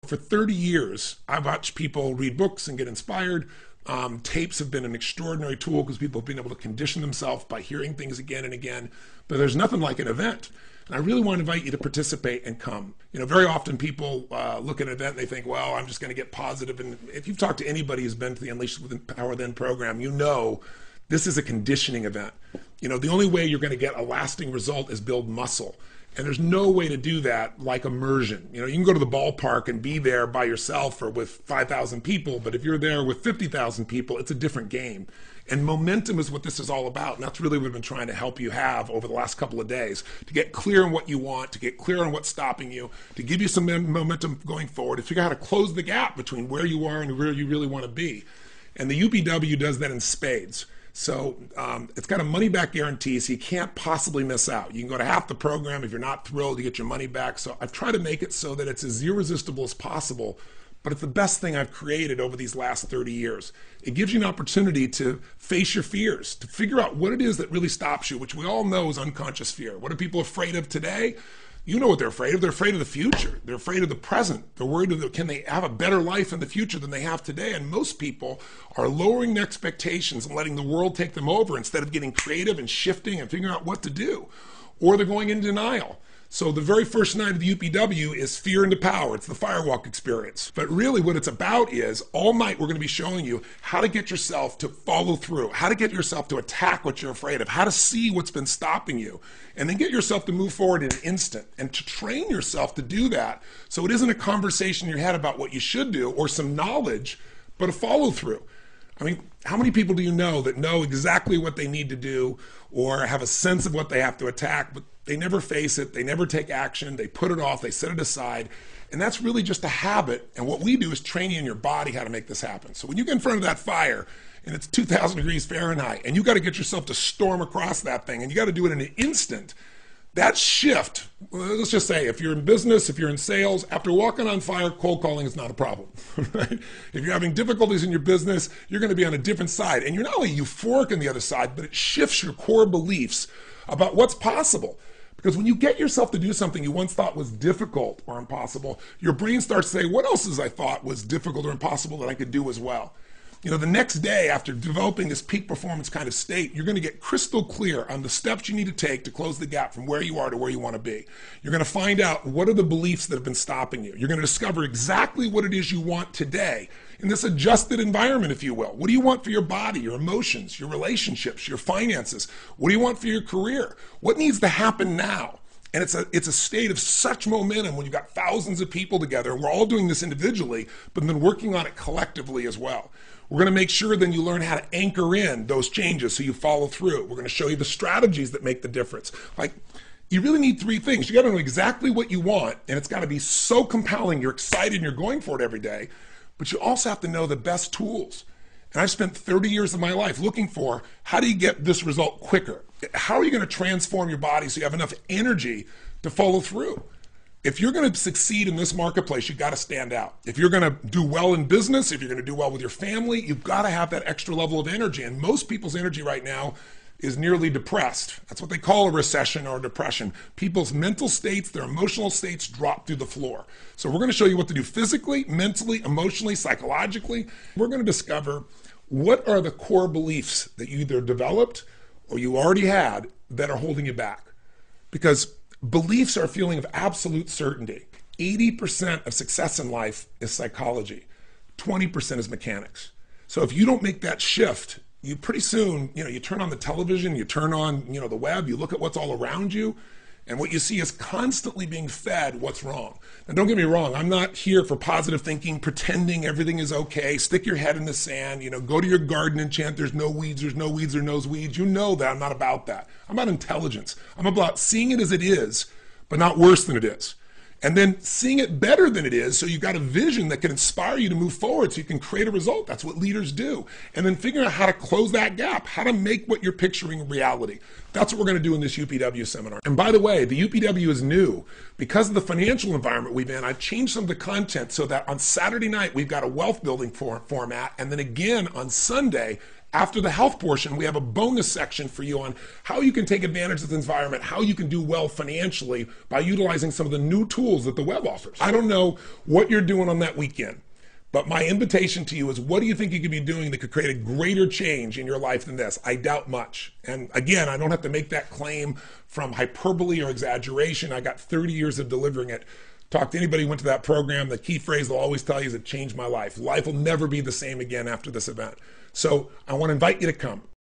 For 30 years, I've watched people read books and get inspired. Tapes have been an extraordinary tool because people have been able to condition themselves by hearing things again and again. But there's nothing like an event. And I really want to invite you to participate and come. Very often people look at an event and they think, well, I'm just going to get positive. And if you've talked to anybody who's been to the Unleash Within Power Within program, you know this is a conditioning event. The only way you're going to get a lasting result is build muscle. And there's no way to do that like immersion. You can go to the ballpark and be there by yourself or with 5,000 people, but if you're there with 50,000 people, it's a different game. And momentum is what this is all about. And that's really what we've been trying to help you have over the last couple of days, to get clear on what you want, to get clear on what's stopping you, to give you some momentum going forward, to figure out how to close the gap between where you are and where you really want to be. And the UPW does that in spades. So it's got a money-back guarantee, so you can't possibly miss out. You can go to half the program. If you're not thrilled, you get your money back. So I've tried to make it so that it's as irresistible as possible, but it's the best thing I've created over these last 30 years. It gives you an opportunity to face your fears, to figure out what it is that really stops you, which we all know is unconscious fear. What are people afraid of today? You know what they're afraid of. They're afraid of the future. They're afraid of the present. They're worried can they have a better life in the future than they have today? And most people are lowering their expectations and letting the world take them over instead of getting creative and shifting and figuring out what to do. Or they're going into denial. So the very first night of the UPW is Fear into Power. It's the firewalk experience. But really what it's about is all night we're going to be showing you how to get yourself to follow through, how to get yourself to attack what you're afraid of, how to see what's been stopping you, and then get yourself to move forward in an instant and to train yourself to do that so it isn't a conversation in your head about what you should do or some knowledge, but a follow through. I mean, how many people do you know that know exactly what they need to do or have a sense of what they have to attack, but they never face it, they never take action, they put it off, they set it aside, and that's really just a habit. And what we do is train you in your body how to make this happen. So when you get in front of that fire and it's 2,000 degrees Fahrenheit and you got to get yourself to storm across that thing and you got to do it in an instant, that shift, let's just say if you're in business, if you're in sales, after walking on fire, cold calling is not a problem. Right? If you're having difficulties in your business, you're going to be on a different side. And you're not only euphoric on the other side, but it shifts your core beliefs about what's possible. Because when you get yourself to do something you once thought was difficult or impossible, your brain starts to say, what else is I thought was difficult or impossible that I could do as well? The next day after developing this peak performance kind of state, you're going to get crystal clear on the steps you need to take to close the gap from where you are to where you want to be. You're going to find out what are the beliefs that have been stopping you. You're going to discover exactly what it is you want today in this adjusted environment, if you will. What do you want for your body, your emotions, your relationships, your finances? What do you want for your career? What needs to happen now? And it's a state of such momentum when you've got thousands of people together, and we're all doing this individually, but then working on it collectively as well. We're going to make sure then you learn how to anchor in those changes so you follow through. We're going to show you the strategies that make the difference. You really need three things. You got to know exactly what you want, and it's got to be so compelling, you're excited and you're going for it every day, but you also have to know the best tools. And I've spent 30 years of my life looking for how do you get this result quicker? How are you going to transform your body so you have enough energy to follow through? If you're going to succeed in this marketplace, you've got to stand out. If you're going to do well in business, if you're going to do well with your family, you've got to have that extra level of energy. And most people's energy right now is nearly depressed. That's what they call a recession or a depression. People's mental states, their emotional states drop through the floor. So we're going to show you what to do physically, mentally, emotionally, psychologically. We're going to discover what are the core beliefs that you either developed or you already had that are holding you back. Because beliefs are a feeling of absolute certainty. 80% of success in life is psychology. 20% is mechanics. So if you don't make that shift, you pretty soon, you turn on the television, you turn on, the web, you look at what's all around you, and what you see is constantly being fed what's wrong. Now, don't get me wrong. I'm not here for positive thinking, pretending everything is okay. Stick your head in the sand, go to your garden and chant, there's no weeds, there's no weeds, there's no weeds. You know that I'm not about that. I'm about intelligence. I'm about seeing it as it is, but not worse than it is. And then seeing it better than it is, so you've got a vision that can inspire you to move forward so you can create a result. That's what leaders do. And then figuring out how to close that gap, how to make what you're picturing a reality. That's what we're going to do in this UPW seminar. And by the way, the UPW is new. Because of the financial environment we've been, I've changed some of the content so that on Saturday night, we've got a wealth building format. And then again on Sunday, After the health portion, we have a bonus section for you on how you can take advantage of this environment, how you can do well financially by utilizing some of the new tools that the web offers. I don't know what you're doing on that weekend, but my invitation to you is, what do you think you could be doing that could create a greater change in your life than this? I doubt much. And again, I don't have to make that claim from hyperbole or exaggeration. I got 30 years of delivering it. Talk to anybody who went to that program. The key phrase they'll always tell you is, it changed my life. Life will never be the same again after this event. So I want to invite you to come.